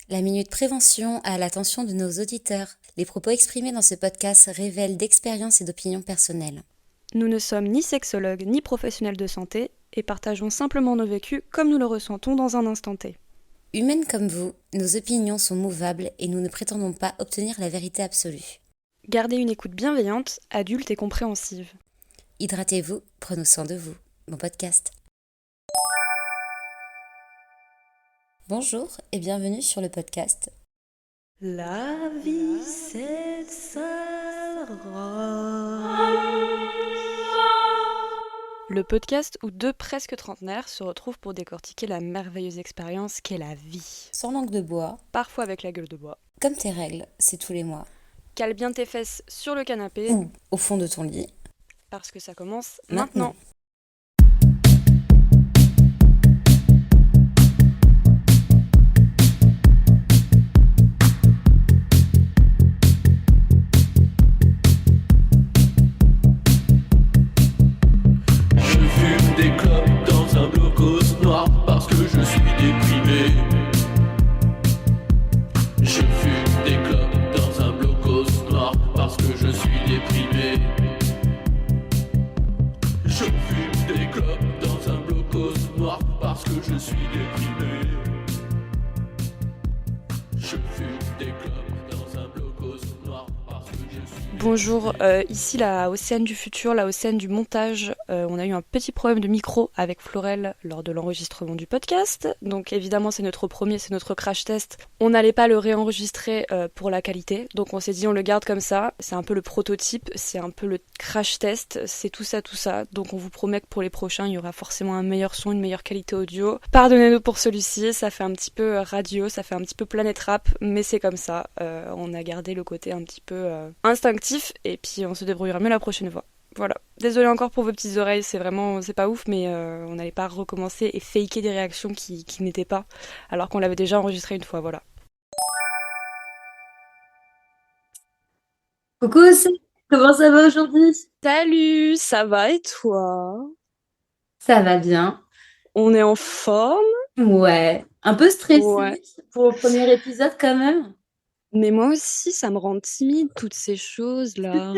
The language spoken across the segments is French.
La minute prévention à l'attention de nos auditeurs. Les propos exprimés dans ce podcast révèlent d'expériences et d'opinions personnelles. Nous ne sommes ni sexologues ni professionnels de santé et partageons simplement nos vécus comme nous le ressentons dans un instant T. Humaines comme vous, nos opinions sont mouvables et nous ne prétendons pas obtenir la vérité absolue. Gardez une écoute bienveillante, adulte et compréhensive. Hydratez-vous, prenons soin de vous. Bon podcast. Bonjour et bienvenue sur le podcast. La vie c'est sale Le podcast où deux presque trentenaires se retrouvent pour décortiquer la merveilleuse expérience qu'est la vie. Sans langue de bois, Parfois avec la gueule de bois. comme tes règles, c'est tous les mois. Cale bien tes fesses sur le canapé, Ou au fond de ton lit. parce que ça commence Maintenant. maintenant. Je fume des clopes dans un blocos noir parce que je suis déprimé. Je fume des clopes dans un blocos noir parce que je suis déprimé. Je fume des clopes dans un blocos noir parce que je suis déprimé. Je fume des clopes dans un blocos noir parce que je suis Bonjour, ici la Océane du futur, la Océane du montage. On a eu un petit problème de micro avec Florel lors de l'enregistrement du podcast. Donc évidemment c'est notre premier, c'est notre crash test. On n'allait pas le réenregistrer pour la qualité. Donc on s'est dit on le garde comme ça. C'est un peu le prototype, c'est un peu le crash test, c'est tout ça, tout ça. Donc on vous promet que pour les prochains il y aura forcément un meilleur son, une meilleure qualité audio. Pardonnez-nous pour celui-ci, ça fait un petit peu radio, ça fait un petit peu planète rap, mais c'est comme ça. On a gardé le côté un petit peu instinctif et puis on se débrouillera mieux la prochaine fois. Voilà. Désolée encore pour vos petites oreilles, c'est pas ouf, mais on n'allait pas recommencer et faker des réactions qui n'étaient pas, alors qu'on l'avait déjà enregistré une fois, voilà. Coucou, comment ça va aujourd'hui? Salut, ça va et toi? Ça va bien. On est en forme? Ouais, un peu stressée Ouais. pour le premier épisode quand même. Mais moi aussi, ça me rend timide, toutes ces choses-là.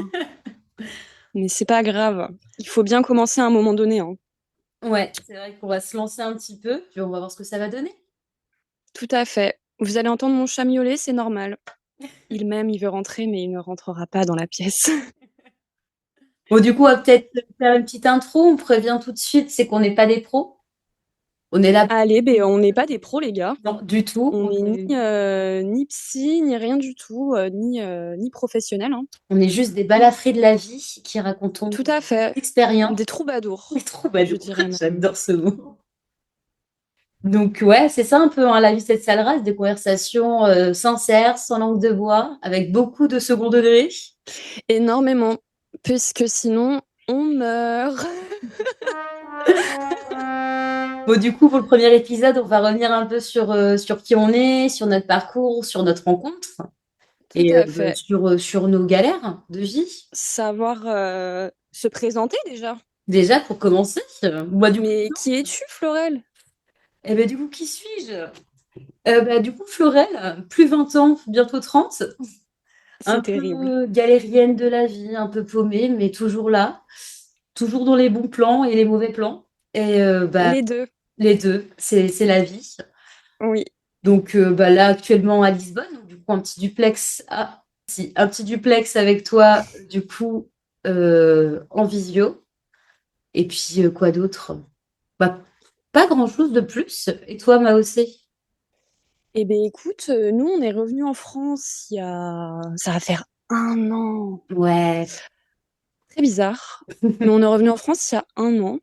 Mais c'est pas grave. Il faut bien commencer à un moment donné, hein. Ouais, c'est vrai qu'on va se lancer un petit peu, puis on va voir ce que ça va donner. Tout à fait. Vous allez entendre mon chat miauler, c'est normal. Il m'aime, il veut rentrer, mais il ne rentrera pas dans la pièce. Bon, du coup, on va peut-être faire une petite intro. On prévient tout de suite, c'est qu'on n'est pas des pros. On est là. Allez, ben on n'est pas des pros, les gars. Non, du tout. On n'est ni psy, ni rien du tout, ni professionnel, hein. On est juste des balafrés de la vie qui racontons Tout à fait. l'expérience. Des troubadours. Des troubadours. Je dirais même. J'adore ce mot. Donc ouais, c'est ça un peu, hein, la vie cette sale race, des conversations sincères, sans langue de bois, avec beaucoup de second degré. Énormément, puisque sinon, on meurt. Bon, du coup, pour le premier épisode, on va revenir un peu sur qui on est, sur notre parcours, sur notre rencontre et à fait. sur nos galères de vie. Savoir se présenter déjà. Déjà, pour commencer, moi, du coup, Mais qui es-tu, Florel? du coup, qui suis-je? Du coup, Florel, plus 20 ans, bientôt 30. Un C'est terrible. peu galérienne de la vie, un peu paumée, mais toujours là, toujours dans les bons plans et les mauvais plans. Et Les deux. les deux, c'est la vie. Oui. Donc là, actuellement à Lisbonne, donc, du coup, un petit duplex, un petit duplex avec toi, du coup, en visio. Et puis, quoi d'autre? Bah, pas grand-chose de plus. Et toi, Maosé? Eh bien, écoute, nous, on est revenus en France il y a... Ça va faire 1 an. Ouais. Très bizarre. Mais on est revenu en France il y a 1 an.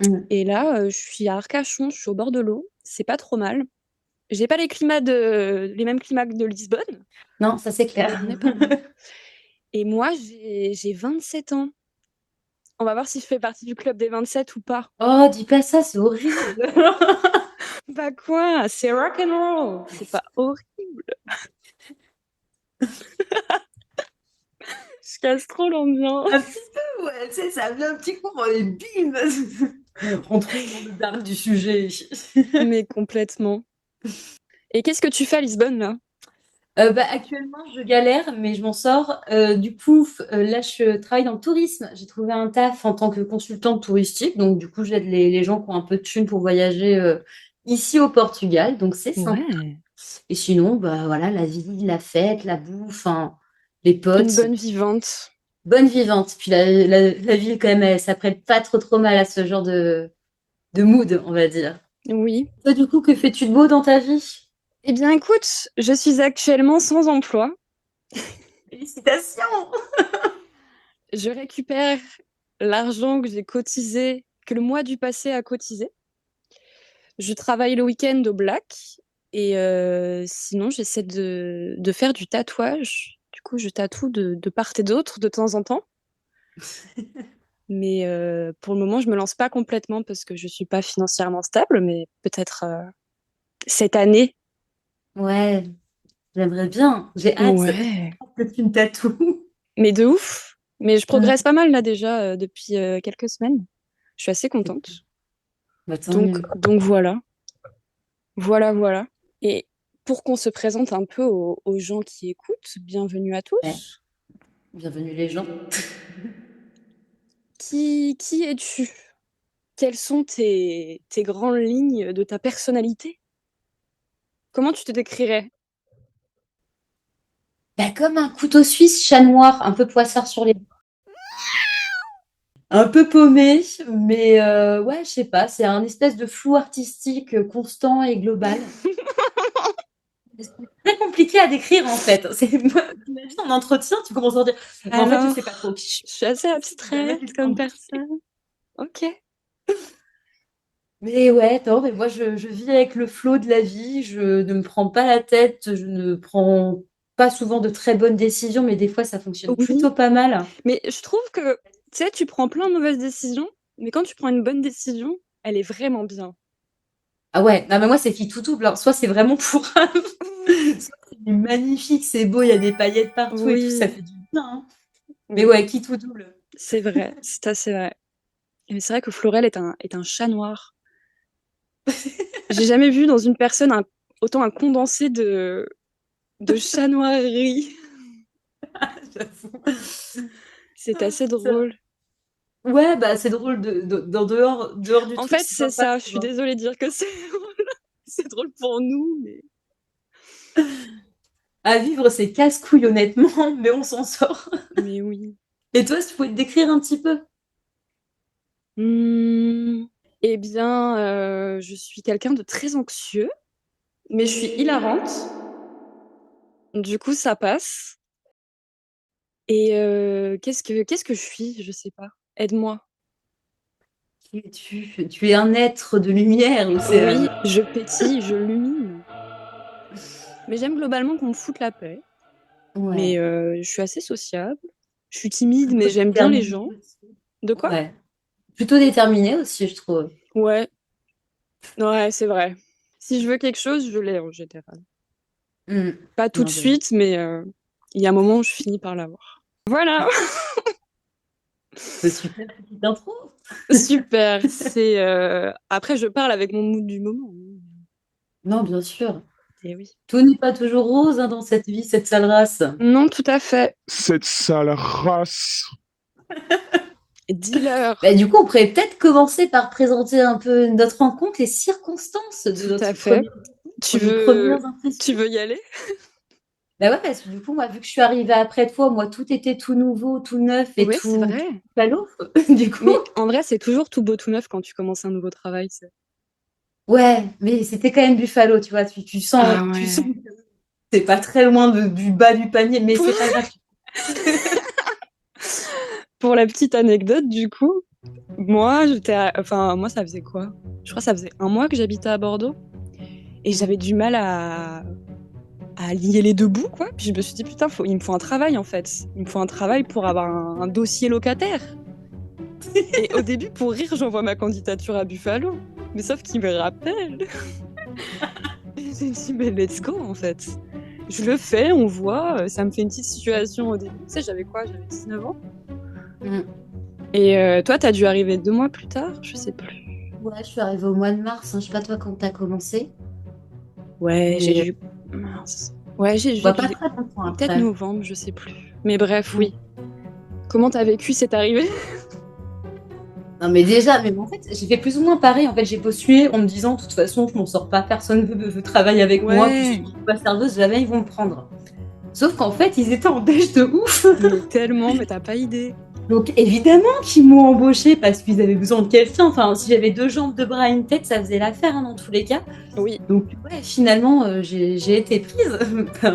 Mm. Et là, je suis à Arcachon, je suis au bord de l'eau. C'est pas trop mal. J'ai pas les mêmes climats que de Lisbonne, Non, ça c'est clair. mais on est pas loin. Et moi, j'ai 27 ans. On va voir si je fais partie du club des 27 ou pas. Oh, dis pas ça, c'est horrible. Bah quoi? C'est rock and roll. C'est pas horrible. Je casse trop l'ambiance. Un petit peu, ouais, tu sais, ça vient un petit coup, on est bim. On trouve dans le dark du sujet. Mais complètement. Et qu'est-ce que tu fais à Lisbonne, là? Actuellement, je galère, mais je m'en sors. Du coup, là, je travaille dans le tourisme. J'ai trouvé un taf en tant que consultante touristique. Donc, du coup, j'aide les gens qui ont un peu de thunes pour voyager ici au Portugal. Donc, c'est sympa. Ouais. Et sinon, bah voilà, la vie, la fête, la bouffe, hein, les Une potes, bonne vivante. bonne vivante. Puis la vie, quand même, elle s'apprête pas trop mal à ce genre de mood, on va dire. Oui. Toi, du coup, que fais-tu de beau dans ta vie? Eh bien, écoute, je suis actuellement sans emploi. Félicitations! Je récupère l'argent que j'ai cotisé, que le mois du passé a cotisé. Je travaille le week-end au Black. Et sinon, j'essaie de faire du tatouage. Du coup, je tatoue de part et d'autre de temps en temps. Mais pour le moment, je me lance pas complètement parce que je suis pas financièrement stable. Mais peut-être cette année. Ouais, j'aimerais bien. J'ai hâte Ouais. que tu me tatoues. Mais de ouf. Mais je Ouais. progresse pas mal là déjà depuis quelques semaines. Je suis assez contente. Bah, tant Donc, mieux. donc voilà. Voilà, voilà. Et pour qu'on se présente un peu aux gens qui écoutent, bienvenue à Ouais. tous. Bienvenue les gens. Qui es-tu? Quelles sont tes grandes lignes de ta personnalité? Comment tu te décrirais? Bah, comme un couteau suisse, chat noir, un peu poissard sur les doigts. Un peu paumé, mais ouais, je sais pas, c'est un espèce de flou artistique constant et global. C'est très compliqué à décrire en fait. T'imagines en entretien, tu commences à dire, mais en fait, je Alors, sais pas trop. je suis assez abstraite comme personne. Ok. Mais ouais, non, mais moi je vis avec le flot de la vie, je ne me prends pas la tête, je ne prends pas souvent de très bonnes décisions, mais des fois ça fonctionne Oui, plutôt pas mal. mais je trouve que, tu sais, tu prends plein de mauvaises décisions, mais quand tu prends une bonne décision, elle est vraiment bien. Ah ouais, non, mais moi c'est qui tout double, hein. Soit c'est vraiment pour soit c'est magnifique, c'est beau, il y a des paillettes partout et tout, ça Oui, fait du bien, hein. Mais oui, ouais, qui tout double. c'est vrai, c'est assez vrai. Mais c'est vrai que Florel est un chat noir. J'ai jamais vu dans une personne autant un condensé de chat noirerie. J'avoue. C'est assez Ça- drôle. Ouais, bah c'est drôle dehors du En truc, fait, c'est c'est sympa, ça. Je tu suis vois. désolée de dire que c'est drôle. C'est drôle pour nous, mais. À vivre, c'est casse-couille honnêtement, mais on s'en sort. Mais oui. Et toi, si tu pouvais te décrire un petit peu? Hmm. Eh bien, je suis quelqu'un de très anxieux, mais je suis hilarante. Du coup, ça passe. Et qu'est-ce que je suis? Je sais pas. Aide-moi. Qui es-tu? Tu es un être de lumière, Oui, Océane. je pétille, je lumine. Mais j'aime globalement qu'on me foute la paix. Mais Ouais. je suis assez sociable. Je suis timide, Plutôt mais j'aime bien les déterminée gens. aussi. De quoi? Ouais. Plutôt déterminée aussi, je trouve. Ouais, ouais, c'est vrai. Si je veux quelque chose, je l'ai en général. Hmm. Pas tout de Non, j'avoue. suite, mais il y a un moment où je finis par l'avoir. Voilà, C'est super petite intro. super. C'est après je parle avec mon mood du moment. Non, bien sûr. Et oui. Tout n'est pas toujours rose hein, dans cette vie, cette sale race. Non, tout à fait. Cette sale race. Dealer. Bah, du coup, on pourrait peut-être commencer par présenter un peu notre rencontre, les circonstances de Tout à notre fait. Tu nos premières veux, tu impressions. veux y aller? Bah ouais, parce que du coup, moi, vu que je suis arrivée après toi, moi, tout était tout nouveau, tout neuf et Oui, c'est tout vrai. ballot. Du coup, Mais en vrai, c'est toujours tout beau tout neuf quand tu commences un nouveau travail. ouais, mais c'était quand même Buffalo, tu vois. Ah Tu sens ouais. que c'est pas très loin du bas du panier, mais c'est pas grave. Pour la petite anecdote, du coup, moi, ça faisait quoi? Je crois que ça faisait un mois que j'habitais à Bordeaux et j'avais du mal à lier les deux bouts, quoi. Puis je me suis dit, putain, il me faut un travail, en fait. Il me faut un travail pour avoir un dossier locataire. Et au début, pour rire, j'envoie ma candidature à Buffalo. Mais sauf qu'il me rappelle. Et j'ai dit, mais let's go, en fait. Je le fais, on voit. Ça me fait une petite situation au début. Tu sais, j'avais quoi? J'avais 19 ans. Mm. Et toi, t'as dû arriver 2 mois plus tard? Je sais plus. Ouais, je suis arrivée au mois de mars, hein. Je sais pas toi quand t'as commencé. Ouais, j'ai Mais dû. Mince. Ouais, j'ai bah, dû. pas très longtemps Peut-être après. novembre, je sais plus. Mais bref, oui. Comment t'as vécu cette arrivée? Non, mais déjà, mais en fait, j'ai fait plus ou moins pareil. En fait, j'ai postulé en me disant, de toute façon, je m'en sors pas, personne veut travailler avec moi, puis si Ouais, je suis pas serveuse, jamais ils vont me prendre. Sauf qu'en fait, ils étaient en déj de ouf. mais tellement, mais t'as pas idée. Donc, évidemment qu'ils m'ont embauché parce qu'ils avaient besoin de quelqu'un. Enfin, si j'avais 2 jambes, 2 bras et une tête, ça faisait l'affaire, hein, dans tous les cas. Oui. Donc, ouais, finalement, j'ai été prise par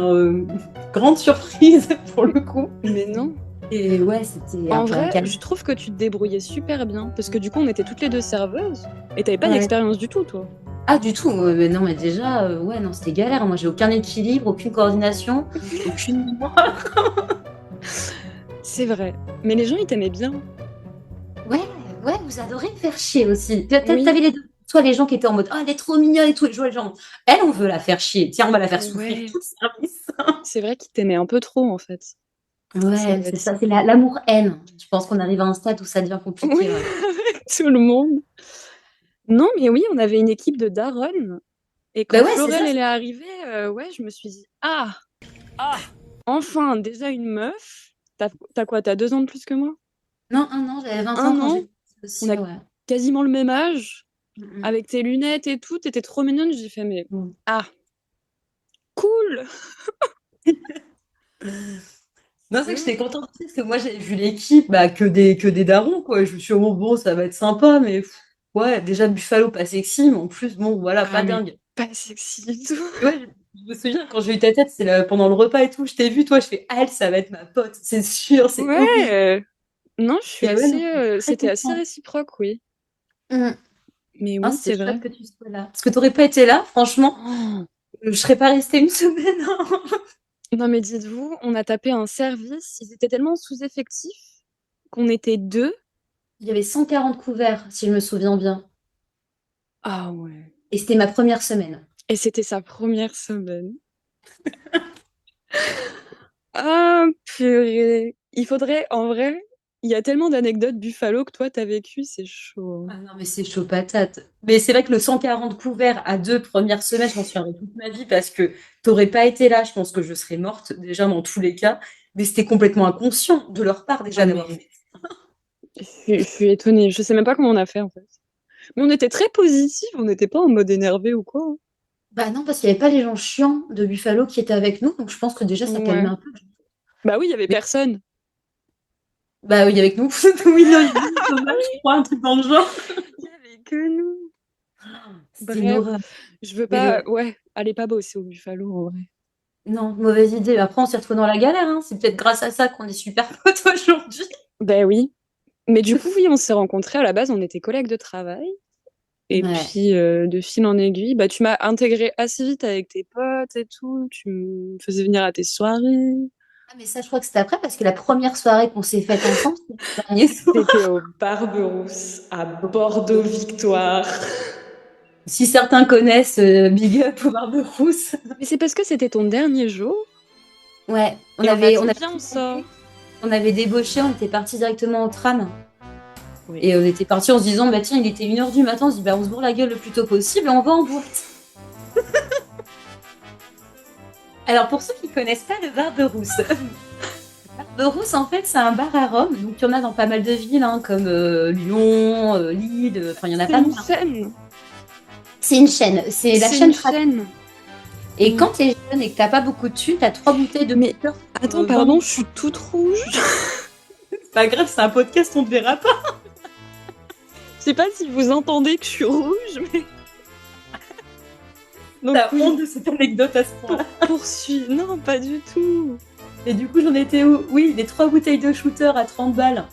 grande surprise pour le coup. Mais non. Et ouais, c'était En un peu un vrai, calme. je trouve que tu te débrouillais super bien. Parce que du coup, on était toutes les deux serveuses. Et t'avais pas Ouais. d'expérience du tout, toi. Ah, du tout. Mais non, mais déjà, ouais, non, c'était galère. Moi, j'ai aucun équilibre, aucune coordination, aucune mémoire. C'est vrai. Mais les gens, ils t'aimaient bien. Ouais, ouais, vous adorez me faire chier aussi. Oui. T'avais les deux. Soit les gens qui étaient en mode, ah, elle est trop mignonne et tout. Et je vois les gens, elle, on veut la faire chier. Tiens, on va la faire souffrir Ouais. tout le service. C'est vrai qu'ils t'aimaient un peu trop, en fait. Ça Ouais, doit c'est être ça, c'est l'amour-haine. Je pense qu'on arrive à un stade où ça devient compliqué. Oui, Ouais. avec tout le monde. Non, mais oui, on avait une équipe de daronnes. Et Bah quand ouais, c'est Florel, ça. elle est arrivée, ouais, je me suis dit, ah, enfin, déjà une meuf. T'as quoi, t'as 2 ans de plus que moi? Non, un an, j'avais 20 ans Un quand an? j'ai On aussi, a ouais. quasiment le même âge, Mm, avec tes lunettes et tout, t'étais trop mignonne. J'ai fait, mais mm. ah, cool! Non, c'est que j'étais contente aussi, parce que moi, j'avais vu l'équipe, bah, que des darons, quoi. Je me suis dit, oh, bon, ça va être sympa, mais ouais, déjà, Buffalo, pas sexy, mais en plus, bon, voilà, Ah, pas mais dingue. pas sexy du tout. Et ouais, je me souviens, quand j'ai eu ta tête, c'est pendant le repas et tout, je t'ai vu, toi, je fais, ah, elle, ça va être ma pote, c'est sûr, c'est obligé. Ouais, non, je suis Et ouais, non, assez, j'étais très c'était assez contente. réciproque, oui. Mm. Mais Ah, oui, c'était c'est vrai. chouette que tu sois là. Parce que t'aurais pas été là, franchement, Oh. je serais pas restée une semaine. Non, mais dites-vous, on a tapé un service, ils étaient tellement sous-effectifs qu'on était 2. Il y avait 140 couverts, si je me souviens bien. Ah ouais. Et c'était ma première semaine. Et c'était sa première semaine. Ah, purée. Il faudrait, en vrai, il y a tellement d'anecdotes Buffalo que toi, t'as vécu, c'est chaud. Ah non, mais c'est chaud patate. Mais c'est vrai que le 140 couverts à 2 premières semaines, je m'en souviendrai toute ma vie parce que t'aurais pas été là, je pense que je serais morte déjà dans tous les cas. Mais c'était complètement inconscient de leur part déjà Ah, d'avoir mais fait. je suis étonnée. Je sais même pas comment on a fait, en fait. Mais on était très positifs, on n'était pas en mode énervé ou quoi. Bah non, parce qu'il n'y avait pas les gens chiants de Buffalo qui étaient avec nous, donc je pense que déjà ça calmait Ouais. un peu. Bah oui, il y avait Mais personne. bah oui, avec nous. Oui, non, il y avait Thomas, je crois, un truc dans le genre. Il y avait que nous. C'était une Bref, horreur. je veux Mais pas. ouais. Ouais, allez pas bosser au Buffalo, en vrai. Non, mauvaise idée. Après, on s'est retrouvés dans la galère, hein. C'est peut-être grâce à ça qu'on est super potes aujourd'hui. Ben oui. Mais du coup, oui, on s'est rencontrés. À la base, on était collègues de travail. Et Ouais. puis, de fil en aiguille, bah, tu m'as intégré assez vite avec tes potes et tout. Tu me faisais venir à tes soirées. Ah, mais ça, je crois que c'était après, parce que la première soirée qu'on s'est faite ensemble, c'était le dernier soir. C'était au Barberousse, à Bordeaux-Victoire. Si certains connaissent Big Up au Barberousse. Mais c'est parce que c'était ton dernier jour. Ouais, on Et on a avait, on dit, avait, viens, on sort. on avait débauché, on était partis directement au tram. Oui. Et on était partis en se disant, bah tiens, il était 1h du matin, on se dit, bah on se bourre la gueule le plus tôt possible et on va en boîte. Alors pour ceux qui connaissent pas le Barberousse, Barberousse en fait c'est un bar à Rome, donc il y en a dans pas mal de villes hein, comme Lyon, Lille, enfin il y en a C'est pas une mal. chaîne. C'est une chaîne, c'est la C'est chaîne une chaîne. Et quand t'es jeune et que t'as pas beaucoup de thunes, t'as 3 bouteilles de Mais liqueur pour, attends, 20 pardon, je suis toute rouge. C'est pas grave, c'est un podcast, on te verra pas. Je sais pas si vous entendez que je suis rouge, mais. Donc, T'as oui, honte de cette anecdote à ce point-là. poursuis. Non, pas du tout. Et du coup, j'en étais où? Oui, les 3 bouteilles de shooter à 30 balles.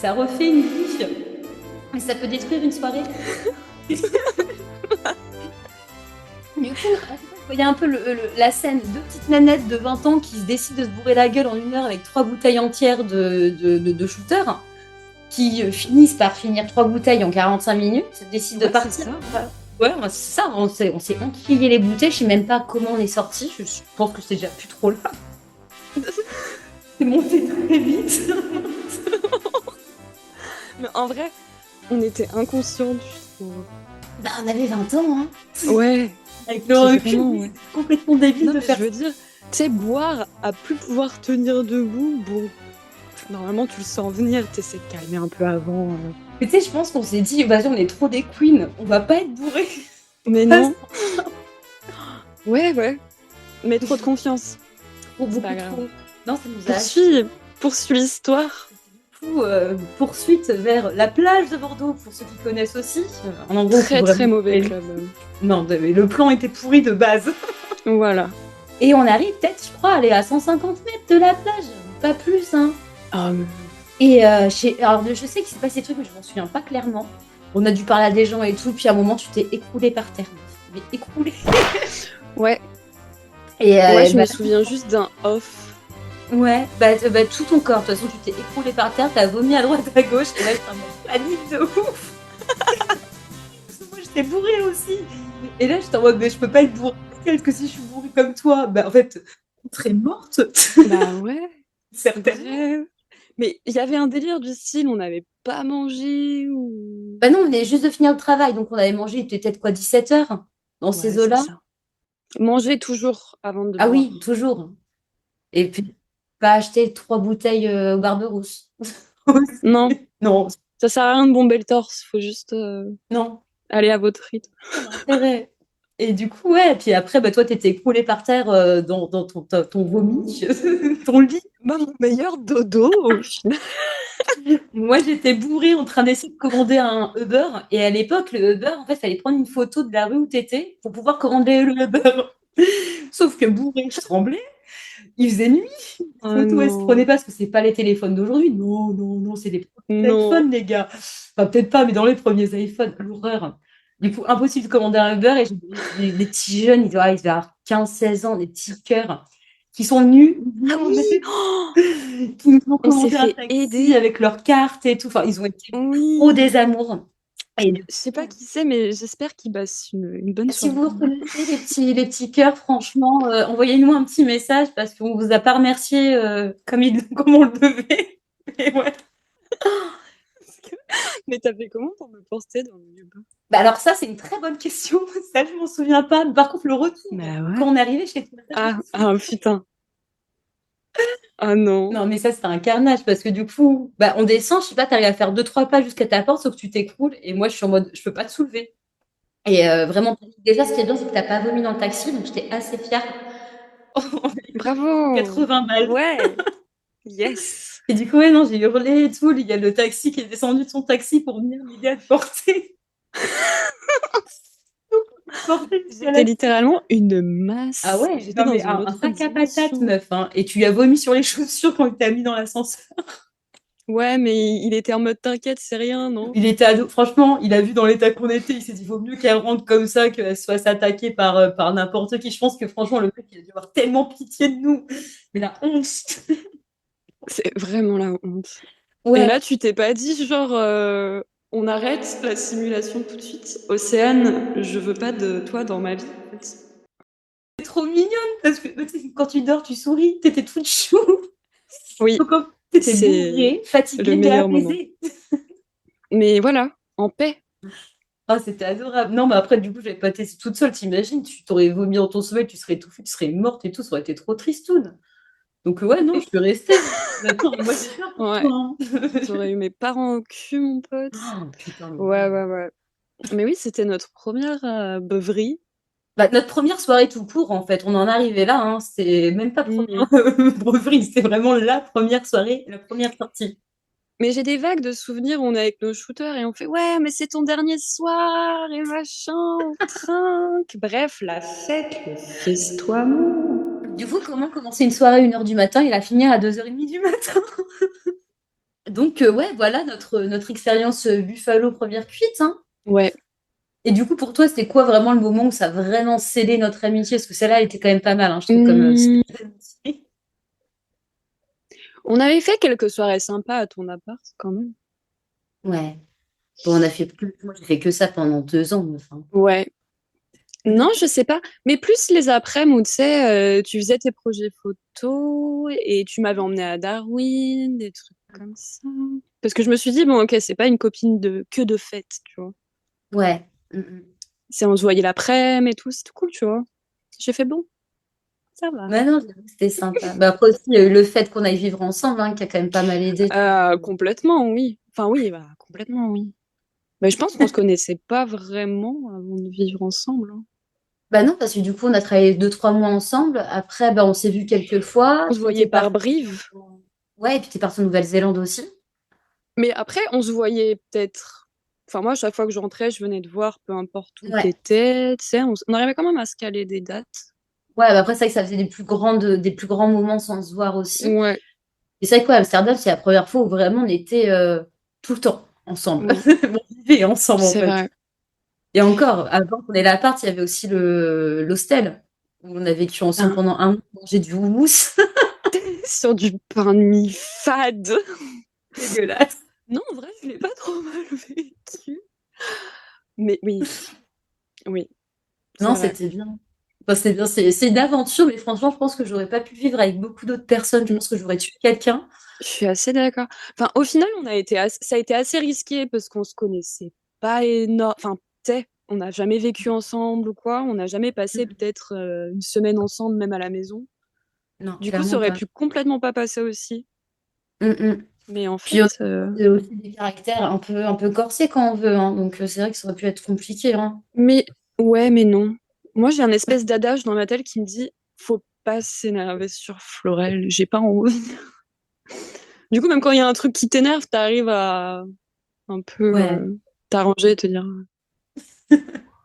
Ça refait une vie. Mais ça peut détruire une soirée. Du coup, je voyais un peu la scène. 2 petites nanettes de 20 ans qui se décident de se bourrer la gueule en 1 heure avec 3 bouteilles entières de shooter, qui finissent par finir 3 bouteilles en 45 minutes, décident de Ouais, partir. c'est ça. Ouais, bah, c'est ça, on s'est enquillé les bouteilles, je sais même pas comment on est sorti, je pense que c'est déjà plus trop là. C'est monté très vite. Mais en vrai, on était inconscients, je trouve. Bah, on avait 20 ans, hein. Ouais. Avec le Qui recul, vraiment, oui, ouais. c'est complètement débile Non, de mais faire je veux dire, tu sais, boire à plus pouvoir tenir debout, bon, normalement tu le sens venir, t'essaies de calmer un peu avant. Mais tu sais, je pense qu'on s'est dit, vas-y, on est trop des queens, on va pas être bourrés. Mais Pas non. Ouais. Mais trop de confiance. trop, C'est beaucoup pas grave. trop. Non, ça nous a acheté. Poursuis l'histoire. Du coup, poursuite vers la plage de Bordeaux, pour ceux qui connaissent aussi. En gros, faut Très vraiment- mauvais club. Non, mais le plan était pourri de base. Voilà. Et on arrive peut-être, je crois, aller à 150 mètres de la plage, pas plus, hein. Ah, Et alors, je sais qu'il s'est passé des trucs, mais je m'en souviens pas clairement. On a dû parler à des gens et tout, puis à un moment, tu t'es écroulé par terre. Mais écroulé. ouais. Et Ouais, je bah, me souviens juste d'un off. ouais, bah, tout ton corps. De toute façon, tu t'es écroulé par terre, t'as vomi à droite, à gauche, et là, j'étais en panique de ouf. Parce que moi, j'étais bourrée aussi. Et là, j'étais en mode, mais je peux pas être bourrée que si je suis bourrée comme toi. Bah, en fait, je serais morte. Bah ouais. Certainement. Bref. Mais il y avait un délire du style, on n'avait pas mangé ou. Bah non, on est juste de finir le travail, donc on avait mangé, il était peut-être quoi, 17h dans ces Ouais, c'est eaux-là. ça. Manger toujours avant de Ah boire. oui, toujours. Et puis, pas acheter 3 bouteilles au Barberousse. Non, Non, ça sert à rien de bomber le torse, faut juste non, aller à votre rythme. c'est vrai. Et du coup, ouais, puis après, bah, toi, t'étais écroulé par terre dans ton vomi, ton lit. Bah, mon meilleur dodo au final. Moi, j'étais bourrée en train d'essayer de commander un Uber. Et à l'époque, le Uber, en fait, fallait prendre une photo de la rue où t'étais pour pouvoir commander le Uber. Sauf que bourrée, je tremblais. Il faisait nuit. Oh Photo, elle se non. prenait pas parce que c'est pas les téléphones d'aujourd'hui. Non, non, non, c'est des premiers Non. iPhones, les gars. Enfin, peut-être pas, mais dans les premiers iPhones, l'horreur. Du coup, impossible de commander un Uber. Et j'ai des petits jeunes, ils devaient avoir 15, 16 ans, des petits cœurs, qui sont venus, Ah oui. Oh, qui nous ont on s'est commandé un fait taxi aider. avec leur carte et tout. Enfin, ils ont été trop Oui. des amours. Et du Je sais pas qui c'est, mais j'espère qu'il passe une bonne si soirée. vous reconnaissez les petits cœurs, franchement, envoyez-nous un petit message parce qu'on vous a pas remercié comme on le devait. Et ouais. Mais t'as fait comment pour me porter dans le Uber? Bah alors ça, c'est une très bonne question. Ça, je m'en souviens pas. Par contre, le retour, Bah ouais. quand on est arrivé chez toi. Ah putain. Ah non. Non, mais ça, c'était un carnage parce que du coup, bah, on descend, je sais pas, t'arrives à faire 2, 3 pas jusqu'à ta porte, sauf que tu t'écroules. Et moi, je suis en mode, je peux pas te soulever. Et vraiment, déjà, ce qui est bien, c'est que t'as pas vomi dans le taxi, donc j'étais assez fière. Bravo. 80 balles. Ouais. Yes. Et du coup, ouais, non, j'ai hurlé et tout. Il y a le taxi qui est descendu de son taxi pour venir m'aider à te porter. C'était littéralement une masse. Ah ouais, J'étais non, dans mais une un autre sac à patates, dimension. meuf. Hein. Et tu lui as vomi sur les chaussures quand il t'a mis dans l'ascenseur. Ouais, mais il était en mode t'inquiète, c'est rien, non? Il était ado. Franchement, il a vu dans l'état qu'on était. Il s'est dit, vaut mieux qu'elle rentre comme ça qu'elle se fasse attaquer par n'importe qui. Je pense que franchement, le mec, il a dû avoir tellement pitié de nous. Mais la honte. C'est vraiment la honte. Ouais. Et là, tu t'es pas dit, genre, on arrête la simulation tout de suite? Océane, je veux pas de toi dans ma vie, en fait. C'est trop mignonne parce que tu sais, quand tu dors, tu souris. T'étais toute chou. Oui, Donc, quand t'étais c'est bourrée, fatiguée, le mais meilleur moment. apaisée. Mais voilà, en paix. Ah, c'était adorable. Non, mais après, du coup, j'avais pas testé toute seule. T'imagines, tu t'aurais vomi dans ton sommeil, tu serais étouffée, tu serais morte et tout. Ça aurait été trop tristoun. Donc, ouais, non, je suis restée. Attends, mais moi, j'ai peur pour Ouais. toi. Hein. J'aurais eu mes parents au cul, mon pote. Oh, putain. Ouais. Mais oui, c'était notre première beuverie. Bah, notre première soirée tout court, en fait, on en arrivait là. Hein. C'est même pas première breverie, c'était vraiment la première soirée, la première sortie. Mais j'ai des vagues de souvenirs, on est avec nos shooters et on fait ouais, mais c'est ton dernier soir et machin, on trinque. Bref, la fête, le festoiement. Du coup, comment commencer une soirée à 1h du matin et la finir à 2h30 du matin? Donc, ouais, voilà notre expérience Buffalo première cuite. Hein. Ouais. Et du coup, pour toi, c'était quoi vraiment le moment où ça a vraiment scellé notre amitié? Parce que celle-là, elle était quand même pas mal, hein, je trouve, comme amitié. On avait fait quelques soirées sympas à ton appart, quand même. Ouais. Bon, moi, j'ai fait que ça pendant 2 ans, meuf. Hein. Ouais. Non, je sais pas. Mais plus les après-midi où, tu sais, tu faisais tes projets photos et tu m'avais emmené à Darwin, des trucs comme ça. Parce que je me suis dit, bon, ok, c'est pas une copine que de fête, tu vois. Ouais. Mm. On se voyait l'après-midi et tout, c'était cool, tu vois. J'ai fait bon, ça va. Ouais, non, j'avoue que c'était sympa. Bah, après aussi, il y a eu le fait qu'on aille vivre ensemble, hein, qui a quand même pas mal aidé. Complètement, oui. Enfin, oui, bah, complètement, oui. Mais je pense qu'on se connaissait pas vraiment avant de vivre ensemble, hein. Bah non, parce que du coup, on a travaillé 2-3 mois ensemble. Après, bah, on s'est vu quelques fois. On se Toi, voyait t'es par parti. brives. Ouais, et puis t'es parti en Nouvelle-Zélande aussi. Mais après, on se voyait peut-être. Enfin, moi, à chaque fois que je rentrais, je venais te voir, peu importe où Ouais. t'étais. Tu sais, on arrivait quand même à se caler des dates. Ouais, bah après, c'est vrai que ça faisait des plus grands moments sans se voir aussi. Ouais, Et c'est vrai quoi, Amsterdam, c'est la première fois où vraiment on était tout le temps ensemble. oui, On vivait ensemble, en c'est fait. vrai. Et encore, avant qu'on ait l'appart, il y avait aussi l'hostel, où on a vécu ensemble Putain, pendant un mois, manger du houmous. sur du pain de mie fade. Dégueulasse. Non, en vrai, je l'ai pas trop mal vécu. Mais oui, oui, c'est Non, vrai. c'était bien. Enfin, c'était bien. C'est une aventure, mais franchement, je pense que j'aurais pas pu vivre avec beaucoup d'autres personnes. Je Mm. pense que j'aurais tué quelqu'un. Je suis assez d'accord. Enfin, au final, ça a été assez risqué parce qu'on se connaissait pas énorme. Enfin, tu sais, on n'a jamais vécu ensemble ou quoi. On n'a jamais passé Mm. peut-être une semaine ensemble, même à la maison. Non, Du coup, ça clairement aurait pas. pu complètement pas passer aussi. Mm, mm. Mais en Puis fait, on a aussi des caractères un peu corsés quand on veut, hein. Donc c'est vrai que ça aurait pu être compliqué, hein. mais ouais, mais non. Moi, j'ai un espèce d'adage dans ma tête qui me dit, faut pas s'énerver sur Florel. J'ai pas envie. Du coup, même quand il y a un truc qui t'énerve, t'arrives à un peu Ouais. t'arranger et te dire,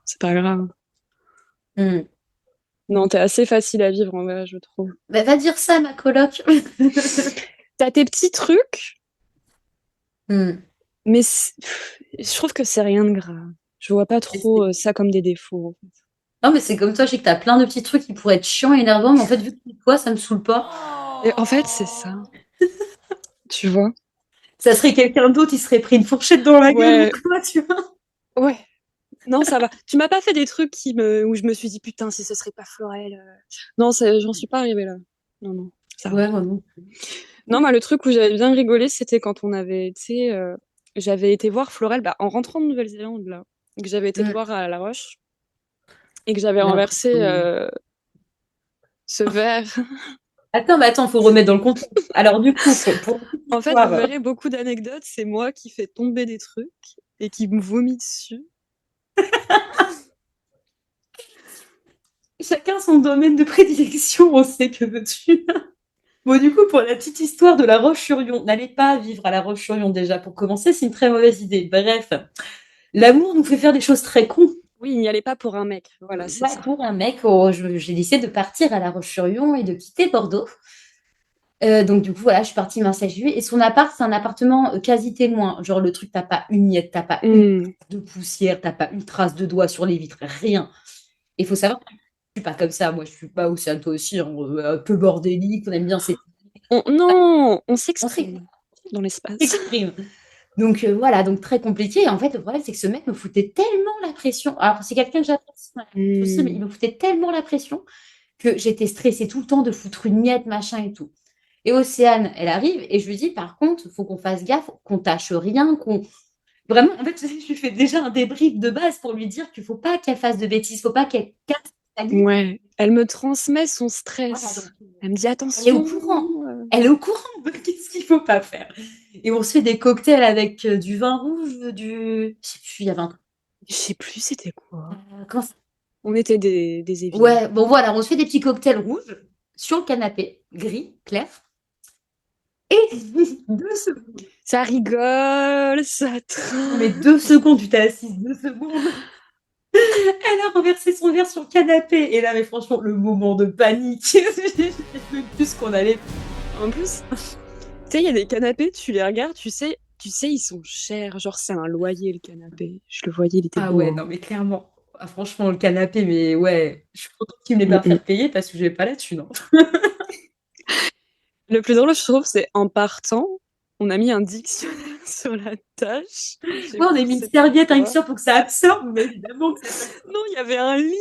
c'est pas grave. Mm. Non, t'es assez facile à vivre en vrai, je trouve. Bah, va dire ça à ma coloc. T'as tes petits trucs, Mm. mais je trouve que c'est rien de grave. Je vois pas Et trop ça comme des défauts, en fait. Non, mais c'est comme toi, je sais que t'as plein de petits trucs qui pourraient être chiants et énervants, mais en fait, vu que c'est toi, ça me saoule pas. Et en fait, c'est ça, tu vois. Ça serait quelqu'un d'autre, il serait pris une fourchette dans la gueule ou Ouais, quoi, tu vois. ouais. Non, ça va. Tu m'as pas fait des trucs où je me suis dit, putain, si ce serait pas Florel. Non, j'en suis pas arrivée là. Non, non, ça va. Ouais, moi non. Non, le truc où j'avais bien rigolé, c'était quand on avait été. J'avais été voir Florel bah, en rentrant de Nouvelle-Zélande, là. Que j'avais été te Mm. voir à La Roche et que j'avais Non. renversé ce verre. Attends, mais attends, faut remettre dans le contexte. Alors, du coup, pour la petite En fait, vous histoire, verrez beaucoup d'anecdotes. C'est moi qui fais tomber des trucs et qui me vomit dessus. chacun son domaine de prédilection, on sait que veux-tu. Bon, du coup, pour la petite histoire de la Roche-sur-Yon, n'allez pas vivre à la Roche-sur-Yon déjà. Pour commencer, c'est une très mauvaise idée. Bref, l'amour nous fait faire des choses très cons. Oui, il n'y allait pas pour un mec. Voilà, c'est Ouais, ça. pour un mec, j'ai décidé de partir à La Roche-sur-Yon et de quitter Bordeaux. Donc du coup, voilà, je suis partie Marseille-Juillet. Et son appart, c'est un appartement quasi témoin. Genre le truc, t'as pas une miette, t'as pas une Hmm. trace de poussière, t'as pas une trace de doigt sur les vitres, rien. Il faut savoir que je suis pas comme ça. Moi, je suis pas Océane, toi aussi, hein, un peu bordélique. On aime bien Non, on on s'exprime dans l'espace. s'exprime. Donc voilà, donc très compliqué. Et en fait, le problème, c'est que ce mec me foutait tellement la pression. Alors, c'est quelqu'un que j'apprécie, aussi, mais Hmm. il me foutait tellement la pression que j'étais stressée tout le temps de foutre une miette, machin et tout. Et Océane, elle arrive et je lui dis, par contre, il faut qu'on fasse gaffe, qu'on tâche rien, qu'on... Vraiment, en fait, je lui fais déjà un débrief de base pour lui dire qu'il faut pas qu'elle fasse de bêtises, faut pas qu'elle casse sa ligne. Ouais, elle me transmet son Voilà, donc, stress. Elle me dit elle est au attention. courant. Elle est au courant de qu'est-ce qu'il faut pas faire. Et on se fait des cocktails avec du vin rouge, du... Je sais plus, il y avait un... Je sais plus c'était quoi. comment ça- On était des éviers. Ouais, bon voilà, on se fait des petits cocktails rouges sur le canapé, gris, clair. Et 2 secondes. Ça rigole, ça Non, mais traîne. 2 secondes, tu t'es assise 2 secondes. Elle a renversé son verre sur le canapé. Et là, mais franchement, le moment de panique. Je sais même plus ce qu'on allait. En plus, tu sais, il y a des canapés, tu les regardes, tu sais, ils sont chers. Genre, c'est un loyer le canapé. Je le voyais, il était Ah beau, ouais, non, hein. mais clairement. Ah, franchement, le canapé, mais ouais, je suis contente qu'il me l'ait Mm, pas mm. fait payer parce que j'ai pas la thune, hein. Le plus drôle, je trouve, c'est en partant, on a mis un dictionnaire sur la tâche. Je sais Ouais, on a plus mis une c'était serviette à une quoi. sœur pour que ça absorbe, mais évidemment que ça. Non, il y avait un livre.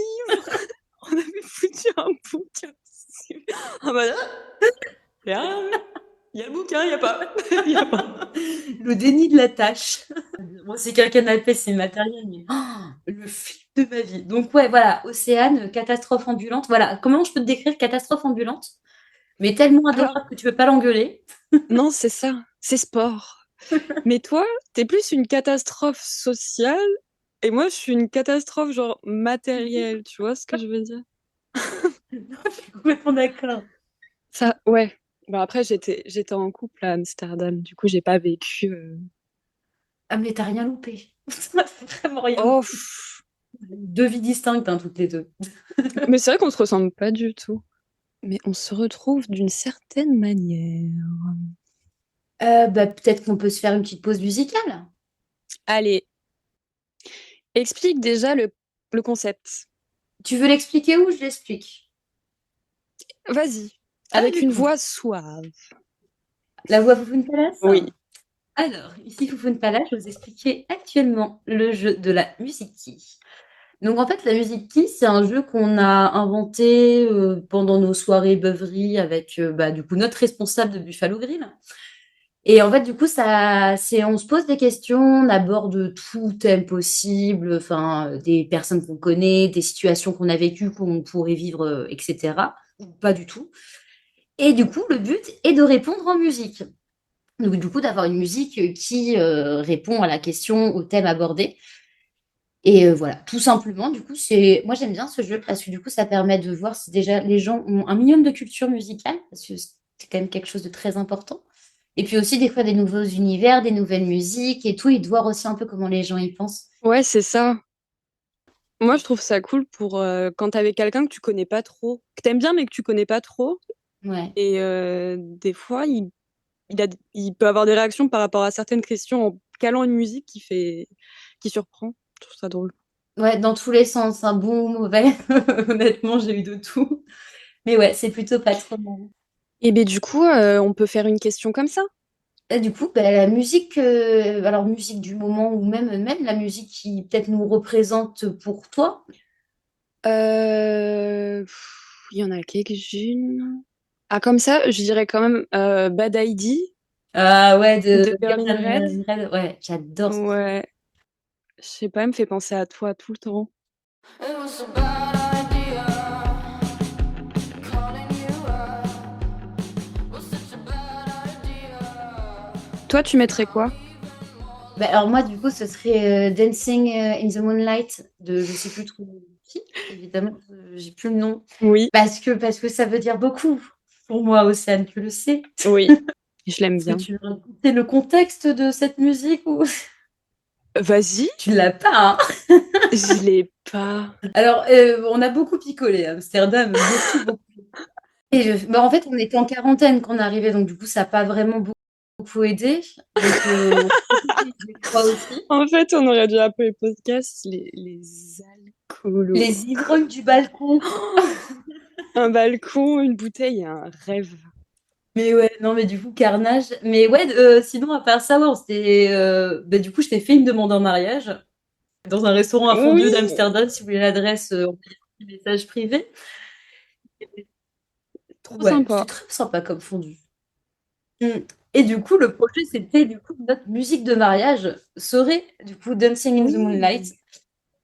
On avait foutu un bouquin dessus. Ah bah là, il y a rien. Il y a le bouquin, il y a pas. Il y a pas. Le déni de la tâche. Bon, c'est qu'un canapé, c'est matériel, mais le flip de ma vie. Donc ouais, voilà, Océane, catastrophe ambulante. Voilà, comment je peux te décrire catastrophe ambulante? Mais tellement Alors, adorable que tu peux pas l'engueuler. non, c'est ça, c'est sport. Mais toi, t'es plus une catastrophe sociale et moi, je suis une catastrophe genre matérielle, tu vois ce que je veux dire? Je suis complètement d'accord. Ça, ouais. Bon, après, j'étais en couple à Amsterdam, du coup, j'ai pas vécu. Ah mais t'as rien loupé. T'as vraiment rien Oh, loupé. Deux vies distinctes, hein, toutes les deux. mais c'est vrai qu'on se ressemble pas du tout. Mais on se retrouve d'une certaine manière. Bah, peut-être qu'on peut se faire une petite pause musicale. Allez, explique déjà le concept. Tu veux l'expliquer ou je l'explique? Vas-y, Ah, avec une d'accord. voix suave. La voix Foufoune Palace? Oui. Alors, ici Foufoune Palace, je vais vous expliquer actuellement le jeu de la musique Key. Donc en fait, la musique Key, c'est un jeu qu'on a inventé pendant nos soirées beuveries avec bah, du coup notre responsable de Buffalo Grill. Et en fait, du coup, on se pose des questions, on aborde tout thème possible, enfin, des personnes qu'on connaît, des situations qu'on a vécues, qu'on pourrait vivre, etc. Ou pas du tout. Et du coup, le but est de répondre en musique. Donc, du coup, d'avoir une musique qui répond à la question, au thème abordé. Et voilà, tout simplement, du coup, moi j'aime bien ce jeu parce que du coup, ça permet de voir si déjà les gens ont un minimum de culture musicale, parce que c'est quand même quelque chose de très important. Et puis aussi, des fois, des nouveaux univers, des nouvelles musiques et tout, et de voir aussi un peu comment les gens y pensent. Ouais, c'est ça. Moi, je trouve ça cool pour quand t'es avec quelqu'un que tu connais pas trop, que t'aimes bien mais que tu connais pas trop. Ouais. Et des fois, il peut avoir des réactions par rapport à certaines questions en calant une musique qui surprend. Je trouve ça drôle. Ouais, dans tous les sens, un bon ou mauvais. Honnêtement, j'ai eu de tout. Mais ouais, c'est plutôt pas trop mal. Et ben du coup, on peut faire une question comme ça. Et du coup, bah, la musique, alors musique du moment ou même la musique qui peut-être nous représente pour toi. Il y en a quelques-unes. Ah, comme ça, je dirais quand même Bad ID Ah ouais, de de Girls Berlin Red. and Red. Ouais, j'adore ça. Ouais, je sais pas, elle me fait penser à toi tout le temps. It was a bad idea. Calling you up was such a bad idea. Toi, tu mettrais quoi? Bah, alors moi, du coup, ce serait Dancing in the Moonlight de je sais plus trop qui, évidemment, j'ai plus le nom. Oui, Parce que ça veut dire beaucoup pour moi, Océane, tu le sais. oui, je l'aime Est-ce que bien. tu veux raconter le contexte de cette musique ou Vas-y, tu l'as pas, hein? je l'ai pas. Alors, on a beaucoup picolé à Amsterdam, beaucoup, beaucoup. Et bah, en fait, on était en quarantaine quand on arrivait, donc du coup, ça n'a pas vraiment beaucoup aidé. Donc, on je crois aussi. En fait, on aurait dû appeler le podcast les alcoolos. Les ivrognes du balcon. Un balcon, une bouteille, un rêve. Mais ouais, non, mais du coup, carnage. Mais ouais, sinon, à part ça, ouais, bah, du coup, je t'ai fait une demande en mariage dans un restaurant à Oui, fondue d'Amsterdam. Si vous voulez l'adresse, envoyez un petit message privé. trop Ouais, c'est sympa. très sympa comme fondue. Mm. Et du coup, le projet, c'était du coup notre musique de mariage serait du coup Dancing in the Moonlight. Oui,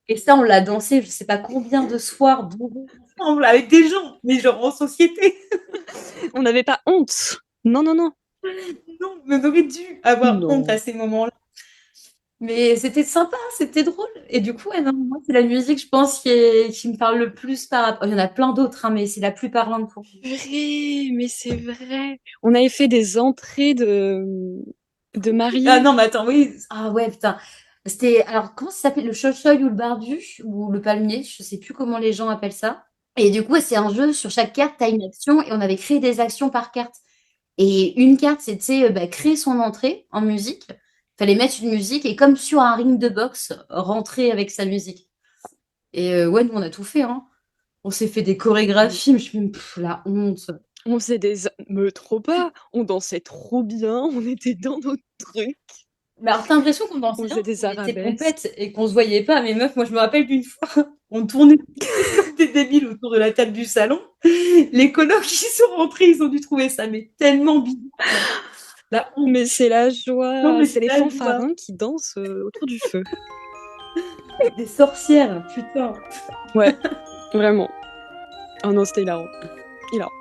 Et ça, on l'a dansé, je sais pas combien de soirs bourrés ensemble avec des gens, mais genre en société. on n'avait pas honte. Non, non, non. Non, mais on aurait dû avoir honte à Non. ces moments-là. Mais c'était sympa, c'était drôle. Et du coup, ouais, non, moi, c'est la musique, je pense, qui me parle le plus par rapport. Il y en a plein d'autres, hein, mais c'est la plus parlante pour moi. Vrai, mais c'est vrai. On avait fait des entrées de Ah mariés. non, mais attends, oui. Ah ouais, putain. C'était. Alors, comment ça s'appelle? Le chow-choy ou le barbu ou le palmier? Je sais plus comment les gens appellent ça. Et du coup, ouais, c'est un jeu, sur chaque carte, tu as une action et on avait créé des actions par carte. Et une carte, c'était bah, créer son entrée en musique. Fallait mettre une musique et comme sur un ring de boxe, rentrer avec sa musique. Et ouais, nous, on a tout fait, hein. On s'est fait des chorégraphies, mais je me suis dit, la honte. On faisait des... Me trop pas. On dansait trop bien. On était dans notre truc. Mais alors, t'as l'impression qu'on On dansait bien, faisait parce des qu'on était arabesques. pompettes et qu'on se voyait pas. Mais meuf, moi, je me rappelle d'une fois, on tournait comme des débiles autour de la table du salon. Les colocs qui sont rentrés, ils ont dû trouver ça mais tellement bizarre. La honte. Mais c'est la Non, joie. mais C'est c'est les la joie. fanfarins qui dansent autour du feu. Des sorcières, putain. Ouais, vraiment. Oh non, c'était hilarant. Hilarant.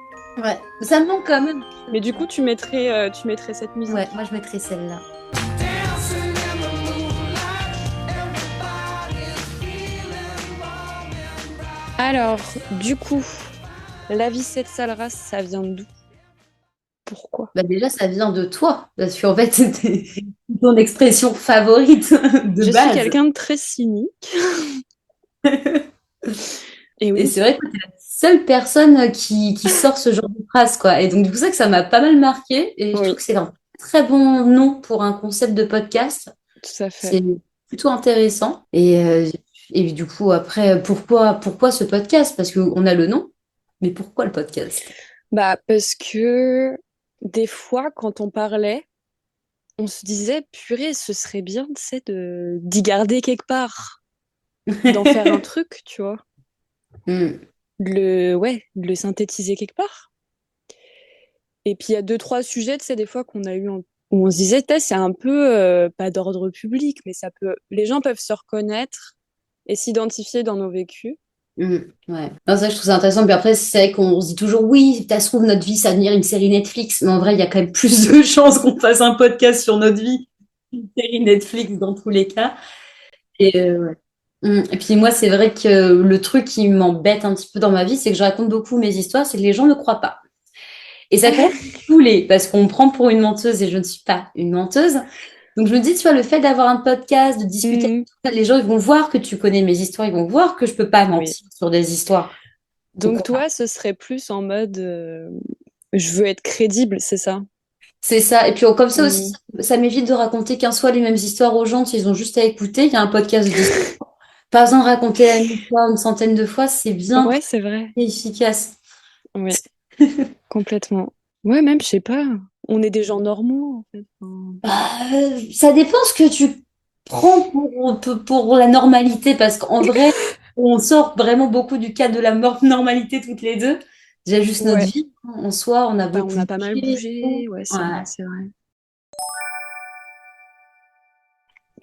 Ouais, ça me manque quand même. Mais du coup, tu mettrais cette musique. Ouais, moi je mettrais celle-là. Alors, du coup, la vie cette sale race, ça vient d'où? Pourquoi? Bah déjà, ça vient de toi, parce qu'en fait, c'était ton expression favorite de Je suis base. quelqu'un de très cynique. Et Et oui, c'est vrai que t'es la seule personne qui sort ce genre de phrase, quoi. Et donc, du coup, c'est ça que ça m'a pas mal marqué. Et je oui, trouve que c'est un très bon nom pour un concept de podcast. tout à fait. C'est plutôt intéressant. Et du coup, après, pourquoi ce podcast? Parce qu'on a le nom, mais pourquoi le podcast? Bah, parce que des fois, quand on parlait, on se disait, purée, ce serait bien, tu sais, d'y garder quelque part, d'en faire un truc, tu vois. Hmm. De le synthétiser quelque part. Et puis il y a deux, trois sujets, tu sais, des fois qu'on a eu où on se disait, c'est un peu pas d'ordre public, mais les gens peuvent se reconnaître et s'identifier dans nos vécus. Ouais. Non, ça, je trouve ça intéressant. Puis après, c'est vrai qu'on se dit toujours, oui, ça se trouve, notre vie, ça va devenir une série Netflix. Mais en vrai, il y a quand même plus de chances qu'on fasse un podcast sur notre vie qu'une série Netflix dans tous les cas. Ouais. Et puis moi, c'est vrai que le truc qui m'embête un petit peu dans ma vie, c'est que je raconte beaucoup mes histoires, c'est que les gens ne croient pas. Et ça commence à me saouler parce qu'on me prend pour une menteuse et je ne suis pas une menteuse. Donc je me dis, tu vois, le fait d'avoir un podcast, de discuter, Mhm. les gens, ils vont voir que tu connais mes histoires, ils vont voir que je peux pas mentir Oui. sur des histoires. Donc toi, ce serait plus en mode, je veux être crédible, c'est ça? C'est ça. Et puis comme ça aussi, Mhm. ça m'évite de raconter 15 fois les mêmes histoires aux gens s'ils ont juste à écouter. Il y a un podcast de 10. Pas besoin de raconter la même histoire une centaine de fois, c'est bien Ouais, plus c'est vrai. efficace. Oui, complètement. Ouais, même, je sais pas. On est des gens normaux, en fait. Enfin, Ça dépend ce que tu prends pour la normalité, parce qu'en vrai, on sort vraiment beaucoup du cadre de la normalité toutes les deux. Déjà juste notre ouais, vie, hein. En soi, on a bah, beaucoup on a pas mal bougé et bougé. tout. Ouais, c'est vrai, Ouais. c'est vrai.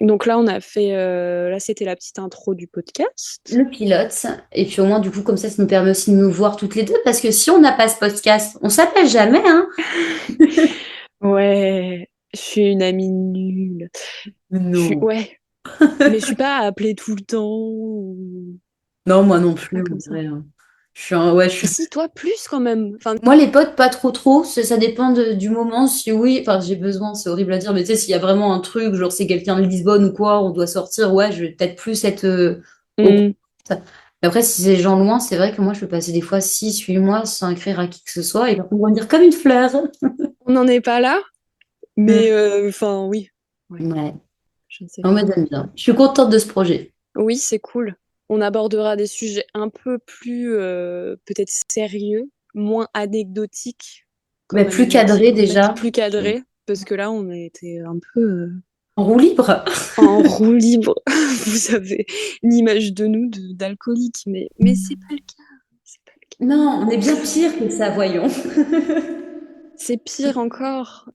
Donc là, on a fait. Là, c'était la petite intro du podcast. Le pilote. Et puis au moins, du coup, comme ça nous permet aussi de nous voir toutes les deux, parce que si on n'a pas ce podcast, on s'appelle jamais, hein. Ouais, je suis une amie nulle. Non. Ouais, mais je suis pas à appeler tout le temps. Non, moi non Pas plus, en comme ça. vrai, hein. Ouais, je Et suis. si, toi, plus quand même. Enfin, Moi, les potes, pas trop trop. Ça dépend du moment. Si oui, enfin, j'ai besoin, c'est horrible à dire, mais tu sais, s'il y a vraiment un truc, genre c'est quelqu'un de Lisbonne ou quoi, on doit sortir, ouais, je vais peut-être plus être au hmm, contact. Mais après, si c'est des gens loin, c'est vrai que moi, je peux passer des fois 6, 8 mois sans écrire à qui que ce soit et ils vont me dire comme une fleur. on n'en est pas là, mais Mm. enfin, oui. Ouais, Ouais, je ne sais non, mais pas. j'aime bien. Je suis contente de ce projet. Oui, c'est cool. On abordera des sujets un peu plus peut-être sérieux, moins anecdotiques, Mais comme plus anecdotique cadré en fait, déjà. plus cadré, parce que là on était un peu En roue libre. en roue libre. Vous avez l'image de nous d'alcooliques, mais c'est pas le cas. C'est pas le cas. Non, on est bien pire que ça, voyons. C'est pire encore.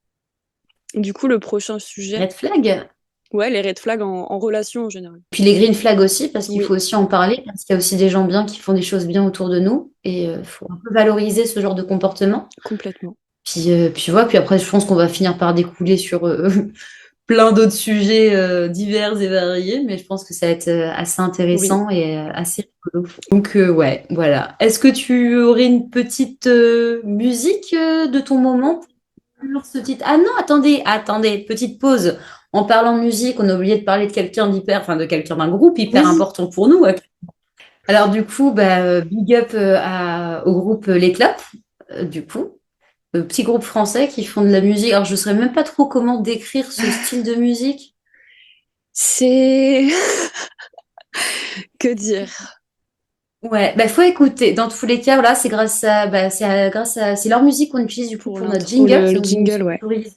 Du coup, le prochain sujet, Red flag. ouais, les red flags en relation en général. Puis les green flags aussi, parce qu'il faut Oui, aussi en parler, parce qu'il y a aussi des gens bien qui font des choses bien autour de nous, et il faut un peu valoriser ce genre de comportement. complètement. Puis voilà, puis après, je pense qu'on va finir par découler sur plein d'autres sujets divers et variés, mais je pense que ça va être assez Oui. intéressant et assez rigolo. Donc ouais, voilà. Est-ce que tu aurais une petite musique de ton moment pour ce titre? Ah non, attendez, petite pause. En parlant de musique, on a oublié de parler de quelqu'un d'hyper, enfin de quelqu'un d'un groupe hyper Oui. important pour nous. Ouais. Alors du coup, bah, big up au groupe Les Clopes, du coup. Petit groupe français qui font de la musique. Alors, je ne saurais même pas trop comment décrire ce style de musique. C'est que dire? Ouais, bah, faut écouter. Dans tous les cas, voilà, c'est c'est leur musique qu'on utilise du coup Pour pour notre l'intro, jingle. le Ils nous ont jingle, ouais. autorisé,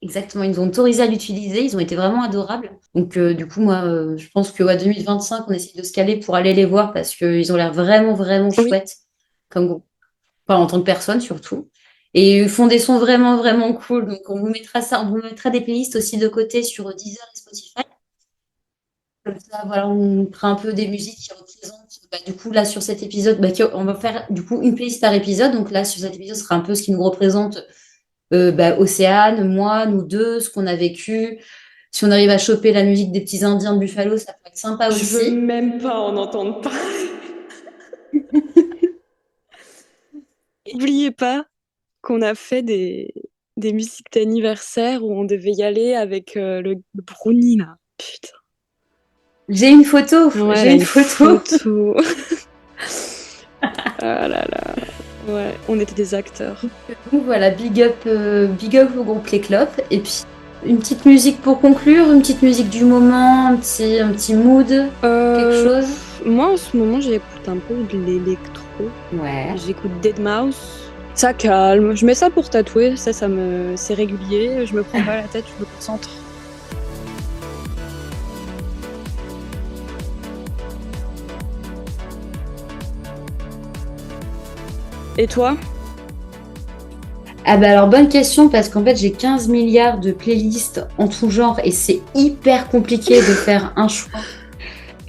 exactement, ils nous ont autorisé à l'utiliser. Ils ont été vraiment adorables. Donc, du coup, moi, je pense que 2025, on essaie de se caler pour aller les voir parce qu'ils ont l'air vraiment, vraiment Oui, chouettes comme groupe. Enfin, en tant que personne surtout. Et ils font des sons vraiment, vraiment cool. Donc, on vous mettra ça, on vous mettra des playlists aussi de côté sur Deezer et Spotify. Comme ça, voilà, on prend un peu des musiques qui représentent. Du coup, là, sur cet épisode, on va faire du coup une playlist par épisode. Donc là, sur cet épisode, ce sera un peu ce qui nous représente Océane, moi, nous deux, ce qu'on a vécu. Si on arrive à choper la musique des petits Indiens de Buffalo, ça peut être sympa Je veux aussi. même pas en entendre parler. N'oubliez pas qu'on a fait des musiques d'anniversaire où on devait y aller avec le brownie, là. Putain. J'ai une photo. Ouais, J'ai une photo. Ah là là. Ouais, on était des acteurs. Donc voilà, big up au groupe Les Clopes. Et puis, une petite musique pour conclure, une petite musique du moment, un petit mood, quelque chose. Moi, en ce moment, j'écoute un peu de l'électro. Ouais. J'écoute Deadmau5. Ça calme. Je mets ça pour tatouer. C'est régulier. Je me prends pas la tête, je me concentre. Et toi? Ah bah alors bonne question parce qu'en fait j'ai 15 milliards de playlists en tout genre et c'est hyper compliqué de faire un choix.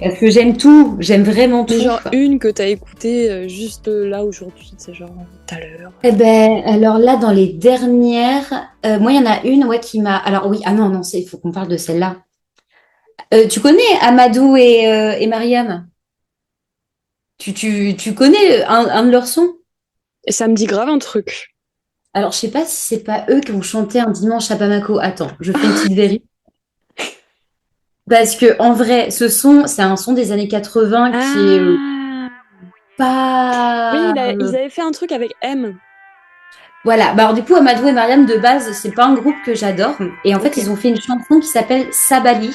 Parce que j'aime tout, j'aime vraiment tout. Mais genre une que t'as écoutée juste là aujourd'hui, c'est genre tout à l'heure. Eh ben alors là dans les dernières, moi il y en a une qui m'a. Alors oui, ah non, il faut qu'on parle de celle-là. Tu connais Amadou et Mariam? Tu connais un de leurs sons? Et ça me dit grave un truc. Alors, je sais pas si c'est pas eux qui ont chanté un dimanche à Bamako. Attends, je fais une petite vérif. Parce que en vrai, c'est un son des années 80 qui est pas. Oui, ils avaient fait un truc avec M. Voilà. Bah alors du coup, Amadou et Mariam de base, c'est pas un groupe que j'adore. Et en fait, ils ont fait une chanson qui s'appelle Sabali.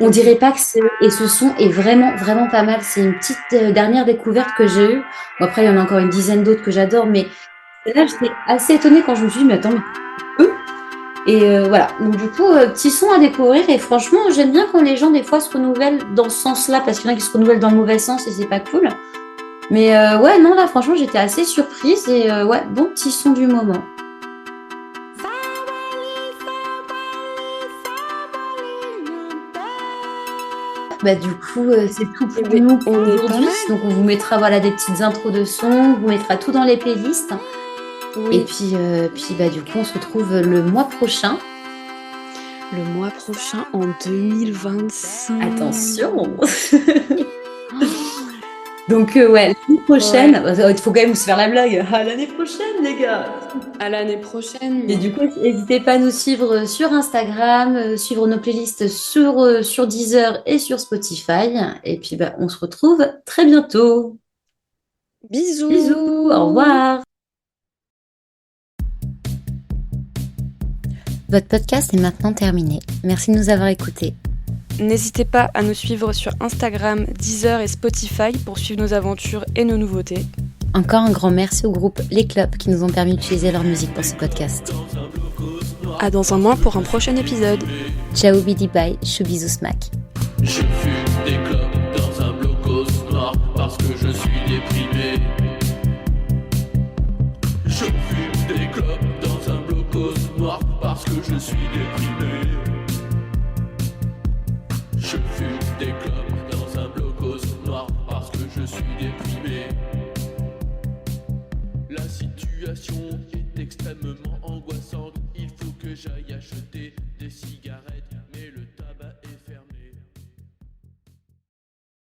On dirait pas que c'est eux. Et ce son est vraiment, vraiment pas mal. C'est une petite dernière découverte que j'ai eue. Bon, après, il y en a encore une dizaine d'autres que j'adore, mais là, j'étais assez étonnée quand je me suis dit, mais attends, mais eux? Et voilà. Donc, du coup, petit son à découvrir. Et franchement, j'aime bien quand les gens, des fois, se renouvellent dans ce sens-là, parce qu'il y en a qui se renouvellent dans le mauvais sens et c'est pas cool. Mais ouais, non, là, franchement, j'étais assez surprise. Et ouais, bon petit son du moment. Du coup, c'est tout pour nous pour aujourd'hui. Donc, on vous mettra des petites intros de sons, on vous mettra tout dans les playlists. Oui. Et puis, du coup, on se retrouve le mois prochain. Le mois prochain en 2025. Attention. Donc, l'année prochaine, il faut quand même se faire la blague. À l'année prochaine, les gars. À l'année prochaine. Et du coup, n'hésitez pas à nous suivre sur Instagram, suivre nos playlists sur Deezer et sur Spotify. Et puis, on se retrouve très bientôt. Bisous. Bisous. Au revoir. Votre podcast est maintenant terminé. Merci de nous avoir écoutés. N'hésitez pas à nous suivre sur Instagram, Deezer et Spotify pour suivre nos aventures et nos nouveautés. Encore un grand merci au groupe Les Clopes qui nous ont permis d'utiliser leur musique pour ce podcast. À dans un mois pour un prochain épisode. Ciao bidi bye, chou bisous smack. Je fume des clopes dans un blocos noir parce que je suis déprimé. Je fume des clopes dans un blocos noir parce que je suis déprimé. Je fume des clopes dans un blocos noir parce que je suis déprimé. La situation est extrêmement angoissante, il faut que j'aille